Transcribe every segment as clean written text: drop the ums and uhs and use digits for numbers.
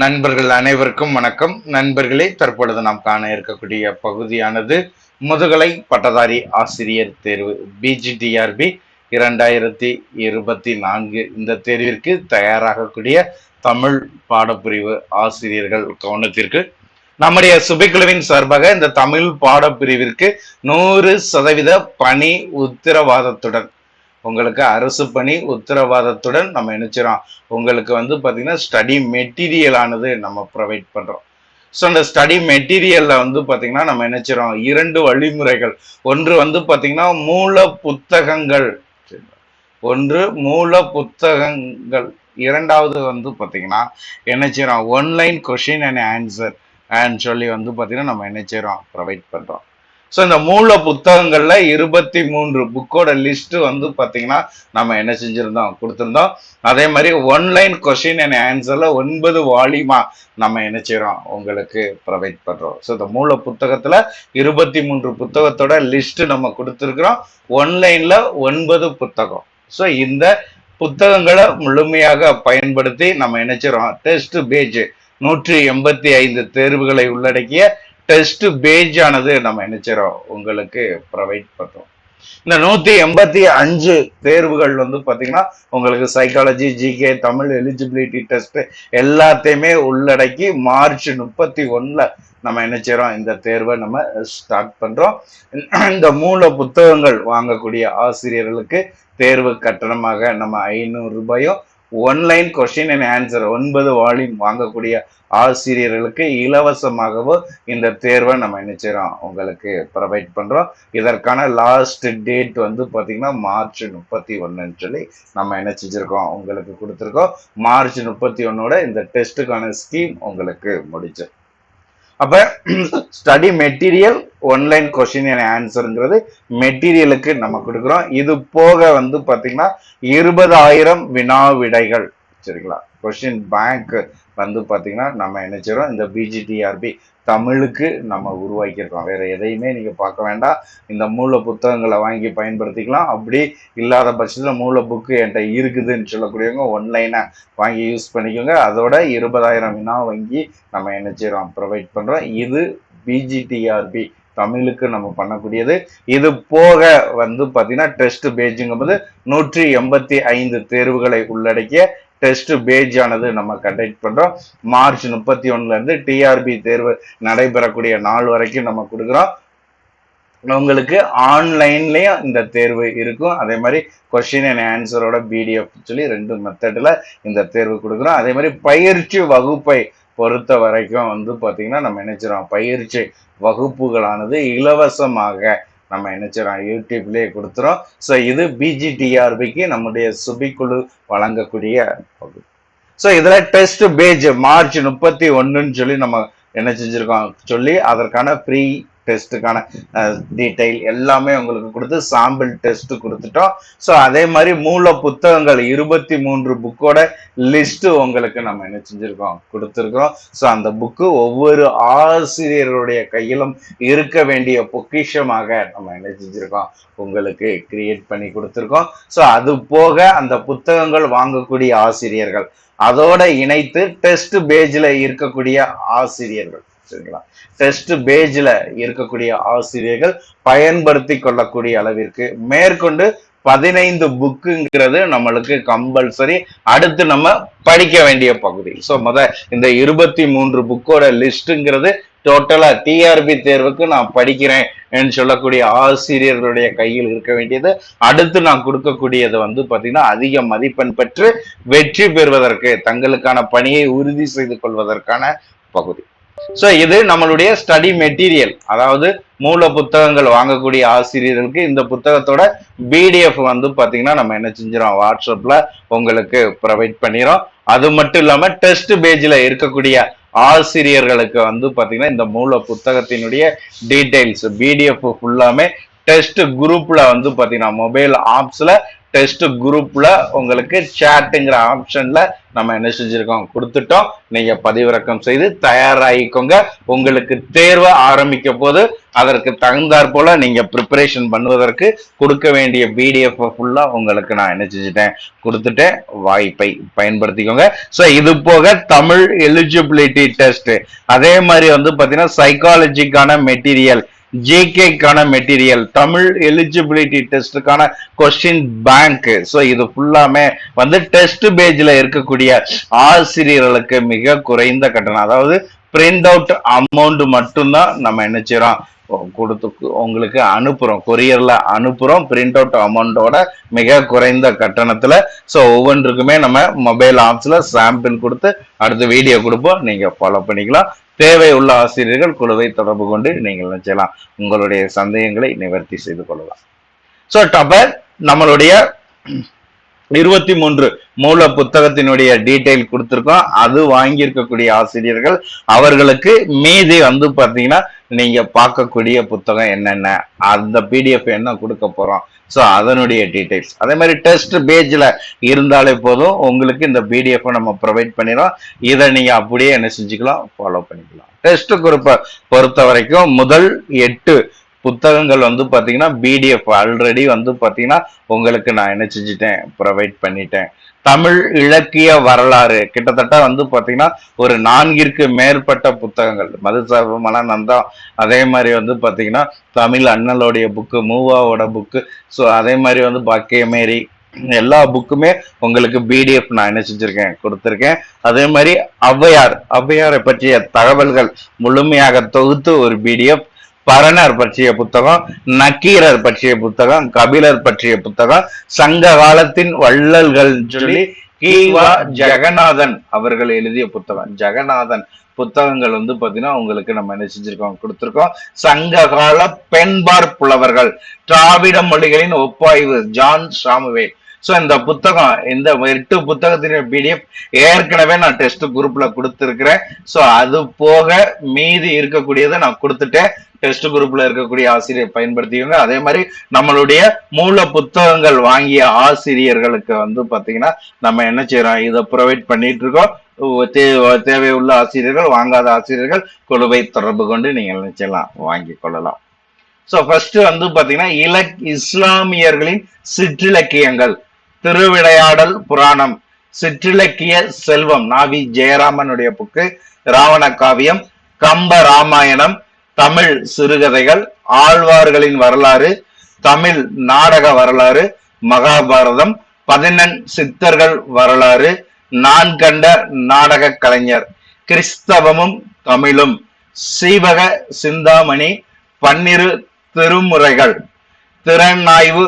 நண்பர்கள் அனைவருக்கும் வணக்கம். நண்பர்களே, தற்பொழுது நாம் காண இருக்கக்கூடிய பகுதியானது முதுகலை பட்டதாரி ஆசிரியர் தேர்வு பிஜிடிஆர்பி 2024. இந்த தேர்விற்கு தயாராகக்கூடிய தமிழ் பாடப்பிரிவு ஆசிரியர்கள் கவனத்திற்கு நம்முடைய சுபைக்குழுவின் சார்பாக இந்த தமிழ் பாடப்பிரிவிற்கு 100% பணி உத்தரவாதத்துடன் உங்களுக்கு அரசு பணி உத்தரவாதத்துடன் நம்ம நினைச்சிரோம். உங்களுக்கு பாத்தீங்கன்னா ஸ்டடி மெட்டீரியல் ஆனது நம்ம ப்ரொவைட் பண்றோம். ஸோ அந்த ஸ்டடி மெட்டீரியல்ல பாத்தீங்கன்னா நம்ம நினைச்சிரோம் 2 வழிமுறைகள். ஒன்று பாத்தீங்கன்னா மூல புத்தகங்கள், ஒன்று மூல புத்தகங்கள். இரண்டாவது பாத்தீங்கன்னா என்ன செய்யறோம், ஒன்லைன் கொஸ்டின் அண்ட் ஆன்சர் சொல்லி பாத்தீங்கன்னா நம்ம என்ன செய்யறோம், ப்ரொவைட் பண்றோம். ஸோ இந்த மூல புத்தகங்கள்ல 23 புக்கோட லிஸ்ட் பாத்தீங்கன்னா நம்ம என்ன செஞ்சிருந்தோம், கொடுத்திருந்தோம். அதே மாதிரி ஒன்லைன் கொஸ்டின் அண்ட் ஆன்சர்ல 9 வால்யூமா நம்ம என்ன செய்யறோம், உங்களுக்கு ப்ரொவைட் பண்றோம். ஸோ இந்த மூல புத்தகத்துல 23 புத்தகத்தோட லிஸ்ட் நம்ம கொடுத்துருக்கிறோம். ஒன்லைன்ல 9 புத்தகம். ஸோ இந்த புத்தகங்களை முழுமையாக பயன்படுத்தி நம்ம நினைச்சிரோம் டெஸ்ட் பேஜ் 185 தேர்வுகளை உள்ளடக்கிய டெஸ்ட் பேஜ் ஆனது நம்ம நினைச்சிரோம் உங்களுக்கு ப்ரொவைட் பண்றோம். இந்த 185 தேர்வுகள் பாத்தீங்கன்னா உங்களுக்கு psychology, GK, Tamil eligibility test எல்லாத்தையுமே உள்ளடக்கி மார்ச் 31 நம்ம என்ன செய்யறோம், இந்த தேர்வை நம்ம ஸ்டார்ட் பண்றோம். இந்த மூல புத்தகங்கள் வாங்கக்கூடிய ஆசிரியர்களுக்கு தேர்வு கட்டணமாக நம்ம 500 ரூபாயும், one line question and answer 9 volume வாங்கக்கூடிய ஆசிரியர்களுக்கு இலவசமாகவும் இந்த தேர்வை நம்ம என்ன செய்யறோம், உங்களுக்கு ப்ரொவைட் பண்றோம். இதற்கான லாஸ்ட் டேட் பாத்தீங்கன்னா மார்ச் 31 சொல்லி நம்ம என்ன செஞ்சிருக்கோம், உங்களுக்கு கொடுத்துருக்கோம். மார்ச் 31 இந்த டெஸ்ட்டுக்கான ஸ்கீம் உங்களுக்கு முடிச்சு. அப்ப study material, online question and ஆன்சருங்கிறது மெட்டீரியலுக்கு நம்ம கொடுக்குறோம். இது போக பாத்தீங்கன்னா 20,000 வினா விடைகள், சரிங்களா, கொஸ்டின் பேங்க் பாத்தீங்கன்னா நம்ம என்ன செய்யறோம், இந்த பிஜிடிஆர்பி தமிழுக்கு நம்ம உருவாக்கியிருக்கோம். வேற எதையுமே நீங்க பார்க்க வேண்டாம். இந்த மூல புத்தகங்களை வாங்கி பயன்படுத்திக்கலாம். அப்படி இல்லாத பட்சத்துல மூல புக்கு என்கிட்ட இருக்குதுன்னு சொல்லக்கூடியவங்க ஒன்லைனை வாங்கி யூஸ் பண்ணிக்கோங்க. அதோட 20,000 வினா வாங்கி நம்ம என்ன செய்யறோம், ப்ரொவைட் பண்றோம். இது பிஜிடிஆர்பி தமிழுக்கு நம்ம பண்ணக்கூடியது. இது போக பாத்தீங்கன்னா டெஸ்ட் பேஜுங்கும் போது 185 தேர்வுகளை உள்ளடக்கிய டெஸ்ட் பேஜ் ஆனது நம்ம கண்டக்ட் பண்றோம். மார்ச் 31 இருந்து டிஆர்பி தேர்வு நடைபெறக்கூடிய நாள் வரைக்கும் நம்ம கொடுக்குறோம். உங்களுக்கு ஆன்லைன்லயும் இந்த தேர்வு இருக்கும். அதே மாதிரி கொஸ்டின் அண்ட் ஆன்சரோட பிடிஎஃப் சொல்லி 2 மெத்தட்ல இந்த தேர்வு கொடுக்குறோம். அதே மாதிரி பயிற்சி வகுப்பை பொறுத்த வரைக்கும் பாத்தீங்கன்னா நம்ம நினைச்சிரோம் பயிற்சி வகுப்புகளானது இலவசமாக நம்ம நினைச்சிரோம் யூடியூப்லயே கொடுத்துறோம். ஸோ இது பிஜிடிஆர்பிக்கு நம்முடைய சுபிக்குழு வழங்கக்கூடிய பகுதி. ஸோ இதுல டெஸ்ட் பேஜ் மார்ச் 31 சொல்லி நம்ம என்ன செஞ்சிருக்கோம் சொல்லி அதற்கான ஃப்ரீ டெஸ்ட்டுக்கான டீடைல் எல்லாமே உங்களுக்கு கொடுத்து சாம்பிள் டெஸ்ட் கொடுத்துட்டோம். ஸோ அதே மாதிரி மூல புத்தகங்கள் 23 புக்கோட லிஸ்ட் உங்களுக்கு நம்ம என்ன செஞ்சிருக்கோம், கொடுத்துருக்கோம். ஸோ அந்த புக்கு ஒவ்வொரு ஆசிரியருடைய கையிலும் இருக்க வேண்டிய பொக்கிஷமாக நம்ம என்ன செஞ்சிருக்கோம், உங்களுக்கு கிரியேட் பண்ணி கொடுத்துருக்கோம். ஸோ அது போக அந்த புத்தகங்கள் வாங்கக்கூடிய ஆசிரியர்கள் அதோட இணைத்து டெஸ்ட் பேஜ்ல இருக்கக்கூடிய ஆசிரியர்கள், சரிங்களா, டெஸ்ட் பேஜ்ல இருக்கக்கூடிய ஆசிரியர்கள் பயன்படுத்தி கொள்ளக்கூடிய அளவிற்கு மேற்கொண்டு 15 புக்குங்கிறது நம்மளுக்கு கம்பல்சரி. அடுத்து நம்ம படிக்க வேண்டிய பகுதி. ஸோ இந்த 23 புக்கோட லிஸ்ட்ங்கிறது டோட்டலா டிஆர்பி தேர்வுக்கு நான் படிக்கிறேன் சொல்லக்கூடிய ஆசிரியர்களுடைய கையில் இருக்க வேண்டியது. அடுத்து நான் கொடுக்கக்கூடியது பாத்தீங்கன்னா அதிக மதிப்பெண் பெற்று வெற்றி பெறுவதற்கு தங்களுக்கான பணியை உறுதி செய்து கொள்வதற்கான பகுதி. ஸோ இது நம்மளுடைய ஸ்டடி மெட்டீரியல். அதாவது மூல புத்தகங்கள் வாங்கக்கூடிய ஆசிரியர்களுக்கு இந்த புத்தகத்தோட பிடிஎஃப் பாத்தீங்கன்னா நம்ம என்ன செஞ்சிடும், வாட்ஸ்அப்ல உங்களுக்கு ப்ரொவைட் பண்ணிடும். அது மட்டும் இல்லாம டெஸ்ட் பேஜ்ல இருக்கக்கூடிய ஆசிரியர்களுக்கு பாத்தீங்கன்னா இந்த மூல புத்தகத்தினுடைய டீடைல்ஸ் பிடிஎஃப் ஃபுல்லாமே டெஸ்ட் குரூப்ல வந்து பாத்தீங்கன்னா மொபைல் ஆப்ஸ்ல டெஸ்ட் குரூப்ல உங்களுக்கு சேட்டுங்கிற ஆப்ஷன்ல நம்ம என்ன செஞ்சிருக்கோம் கொடுத்துட்டோம். நீங்க பதிவிறக்கம் செய்து தயாராகிக்கோங்க. உங்களுக்கு தேர்வை ஆரம்பிக்க போது அதற்கு தகுந்தாற் போல நீங்க ப்ரிப்பரேஷன் பண்ணுவதற்கு கொடுக்க வேண்டிய பிடிஎஃப் ஃபுல்லா உங்களுக்கு நான் என்ன செஞ்சுட்டேன் கொடுத்துட்டேன். வாய்ப்பை பயன்படுத்திக்கோங்க. ஸோ இது போக தமிழ் எலிஜிபிலிட்டி டெஸ்ட், அதே மாதிரி வந்து பாத்தீங்கன்னா சைக்காலஜிக்கான மெட்டீரியல், ஜேகேக்கான மெட்டீரியல், தமிழ் எலிஜிபிலிட்டி டெஸ்டுக்கான கொஸ்டின் பேங்க். ஸோ இது ஃபுல்லாமே வந்து டெஸ்ட் பேஜ்ல இருக்கக்கூடிய ஆசிரியர்களுக்கு மிக குறைந்த கட்டணம், அதாவது பிரிண்ட் அவுட் அமௌண்ட் மட்டும்தான் நம்ம என்ன செய்யறோம் கொடுத்து உங்களுக்கு அனுப்புறோம், கொரியர்ல அனுப்புறோம் பிரிண்ட் அவுட் அமௌண்டோட மிக குறைந்த கட்டணத்துல. ஸோ ஒவ்வொன்றுக்குமே நம்ம மொபைல் ஆப்ஸ்ல சாம்பிள் கொடுத்து அடுத்த வீடியோ கொடுப்போம், நீங்க ஃபாலோ பண்ணிக்கலாம். தேவை உள்ள ஆசிரியர்கள் குழுவை தொடர்பு கொண்டு நீங்கள் நினைச்சலாம் உங்களுடைய சந்தேகங்களை நிவர்த்தி செய்து கொள்ளலாம். ஸோ டாப்பர் நம்மளுடைய 23 மூல புத்தகத்தினுடைய டீடைல் கொடுத்திருக்கோம். அது வாங்கியிருக்கக்கூடிய ஆசிரியர்கள் அவர்களுக்கு மீதி வந்து பாத்தீங்கன்னா நீங்க பார்க்கக்கூடிய புத்தகம் என்னென்ன, அந்த பிடிஎஃப் என்ன கொடுக்க போறோம், ஸோ அதனுடைய டீடைல்ஸ். அதே மாதிரி டெஸ்ட் பேஜ்ல இருந்தாலே போதும், உங்களுக்கு இந்த பிடிஎஃப் நம்ம ப்ரொவைட் பண்ணிடுறோம். இதை நீங்க அப்படியே என்ன செஞ்சுக்கலாம் ஃபாலோ பண்ணிக்கலாம். டெஸ்ட் குரூப்பை பொறுத்த வரைக்கும் முதல் 8 புத்தகங்கள் வந்து பாத்தீங்கன்னா பிடிஎஃப் ஆல்ரெடி வந்து பாத்தீங்கன்னா உங்களுக்கு நான் என்ன செஞ்சுட்டேன் ப்ரொவைட் பண்ணிட்டேன். தமிழ் இலக்கிய வரலாறு கிட்டத்தட்ட வந்து பாத்தீங்கன்னா ஒரு 4ற்கு மேற்பட்ட புத்தகங்கள், மதுசாப மனநந்தம், அதே மாதிரி வந்து பாத்தீங்கன்னா தமிழ் அண்ணலோடைய புக்கு, மூவாவோட புக்கு, ஸோ அதே மாதிரி வந்து பாக்கியமேரி, எல்லா புக்குமே உங்களுக்கு பிடிஎஃப் நான் என்ன செஞ்சிருக்கேன் கொடுத்திருக்கேன். அதே மாதிரி ஔவையாரை பற்றிய தகவல்கள் முழுமையாக தொகுத்து ஒரு பிடிஎஃப், பரணர் பற்றிய புத்தகம், நக்கீரர் பற்றிய புத்தகம், கபிலர் பற்றிய புத்தகம், சங்க காலத்தின் வள்ளல்கள் சொல்லி கீவா ஜெகநாதன் அவர்கள் எழுதிய புத்தகம், ஜெகநாதன் புத்தகங்கள் வந்து பாத்தீங்கன்னா உங்களுக்கு நம்ம என்ன செஞ்சிருக்கோம் கொடுத்திருக்கோம். சங்க கால பெண்பார் புலவர்கள், திராவிட மொழிகளின் ஒப்பாய்வு, ஜான் சாமுவேல். ஸோ இந்த புத்தகம், இந்த 8 புத்தகத்தின் பிடிஎஃப் ஏற்கனவே நான் டெஸ்ட் குரூப்ல கொடுத்துருக்கிறேன். ஸோ அது போக மீதி இருக்கக்கூடியதை நான் கொடுத்துட்டேன். டெஸ்ட் குரூப்ல இருக்கக்கூடிய ஆசிரியர் பயன்படுத்திக்கோங்க. அதே மாதிரி நம்மளுடைய மூல புத்தகங்கள் வாங்கிய ஆசிரியர்களுக்கு வந்து பாத்தீங்கன்னா நம்ம என்ன செய்யறோம் இதை ப்ரொவைட் பண்ணிட்டு இருக்கோம். தேவையுள்ள ஆசிரியர்கள், வாங்காத ஆசிரியர்கள் குழுவை தொடர்பு கொண்டு நீங்கள் நினைச்சலாம் வாங்கி கொள்ளலாம். ஸோ ஃபர்ஸ்ட் வந்து பாத்தீங்கன்னா இஸ்லாமியர்களின் சிற்றிலக்கியங்கள், திருவிளையாடல் புராணம், சிற்றிலக்கிய செல்வம் நாவி ஜெயராமனுடைய புக்கு, ராவண காவியம், கம்ப ராமாயணம், தமிழ் சிறுகதைகள், ஆழ்வார்களின் வரலாறு, தமிழ் நாடக வரலாறு, மகாபாரதம், 14 சித்தர்கள் வரலாறு, நான் கண்ட நாடக கலைஞர், கிறிஸ்தவமும் தமிழும், சீவக சிந்தாமணி, 12 திருமுறைகள், திறனாய்வு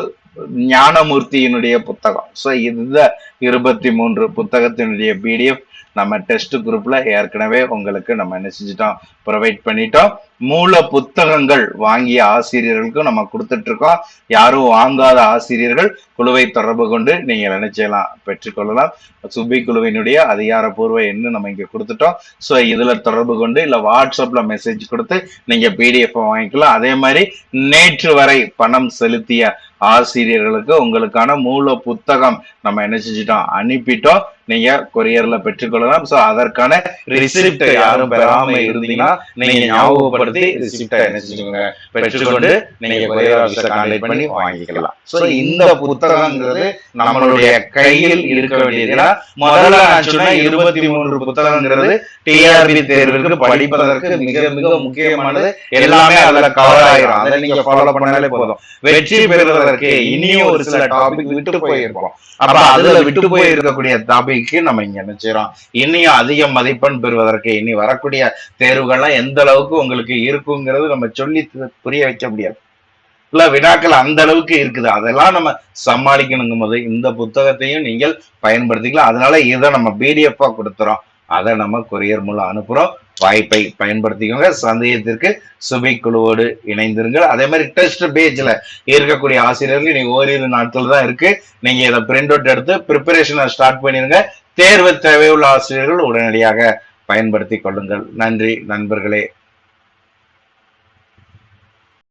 ஞானமூர்த்தியினுடைய புத்தகம். ஸோ இந்த 23 புத்தகத்தினுடைய பிடிஎஃப் நம்ம டெஸ்ட் குரூப்ல ஏற்கனவே உங்களுக்கு நம்ம என்ன செஞ்சிட்டோம் ப்ரொவைட் பண்ணிட்டோம். மூல புத்தகங்கள் வாங்கிய ஆசிரியர்களுக்கும் நம்ம கொடுத்துட்டு இருக்கோம். யாரும் வாங்காத ஆசிரியர்கள் குழுவை தொடர்பு கொண்டு நீங்கள் என்ன செய்யலாம் பெற்றுக்கொள்ளலாம். சுபி குழுவினுடைய அதிகாரப்பூர்வ எண்ணு நம்ம இங்க கொடுத்துட்டோம். ஸோ இதுல தொடர்பு கொண்டு இல்ல வாட்ஸ்அப்ல மெசேஜ் கொடுத்து நீங்க பிடிஎஃப் வாங்கிக்கலாம். அதே மாதிரி நேற்று வரை பணம் செலுத்திய ஆசிரியர்களுக்கு உங்களுக்கான மூல புத்தகம் நம்ம என்ன செஞ்சிட்டோம் அனுப்பிட்டோம். நீங்க கொரியர்ல பெற்றுக்கொள்ளலாம். சோ அதற்கான ரிசிப்ட் யாரும் பெறாம இருந்தீங்கன்னா நீங்க ஞாபகப்படுத்தி ரிசிப்டை என்ன செஞ்சுக்கோங்க பெற்றுக்கொண்டு நீங்க கொரியர் ஆபீஸை கான்டாக்ட் பண்ணி வாங்கிக்கலாம். சோ இந்த புத்தகங்கிறது நம்மளுடைய கையில் இருக்க வேண்டியதுன்னா முதல்ல நான் சொன்ன 23 புத்தகங்கிறது டிஆர்பி தேர்விற்கு படிப்பதற்கு மிக மிக முக்கியமானது. எல்லாமே அதுல கவர் ஆயிரும். அதை நீங்க ஃபாலோ பண்ணாலே போதும். வெற்றி பெறுவதற்கு இனியும் ஒரு சில டாபிக் விட்டு போயிருப்போம். அப்ப அதுல விட்டு போய் இருக்கக்கூடிய டாபிக்கு நம்ம இங்க நினைச்சிரோம் இனியும் அதிக மதிப்பெண் பெறுவதற்கு இனி வரக்கூடிய தேர்வுகள்லாம் எந்த அளவுக்கு உங்களுக்கு இருக்குங்கிறது நம்ம சொல்லி புரிய வைக்க முடியாது. இல்ல வினாக்கள் அந்த அளவுக்கு இருக்குது, அதெல்லாம் நம்ம சமாளிக்கணுங்கும் போது இந்த புத்தகத்தையும் நீங்கள் பயன்படுத்திக்கலாம். அதனால இதை நம்ம பிடிஎஃபா கொடுத்துறோம், அதை நம்ம கொரியர் மூலம் அனுப்புறோம். வாய்ப்பை பயன்படுத்திக்கோங்க. சந்தேகத்திற்கு சுபி குழுவோடு இணைந்திருங்கள். அதே மாதிரி டெஸ்ட் பேஜ்ல இருக்கக்கூடிய ஆசிரியர்கள் நீங்க ஓரிரு நாட்கள் தான் இருக்கு. நீங்க இதை பிரிண்ட் அவுட் எடுத்து ப்ரிப்பரேஷனை ஸ்டார்ட் பண்ணிருங்க. தேர்வு தேவையுள்ள ஆசிரியர்கள் உடனடியாக பயன்படுத்தி கொள்ளுங்கள். நன்றி நண்பர்களே.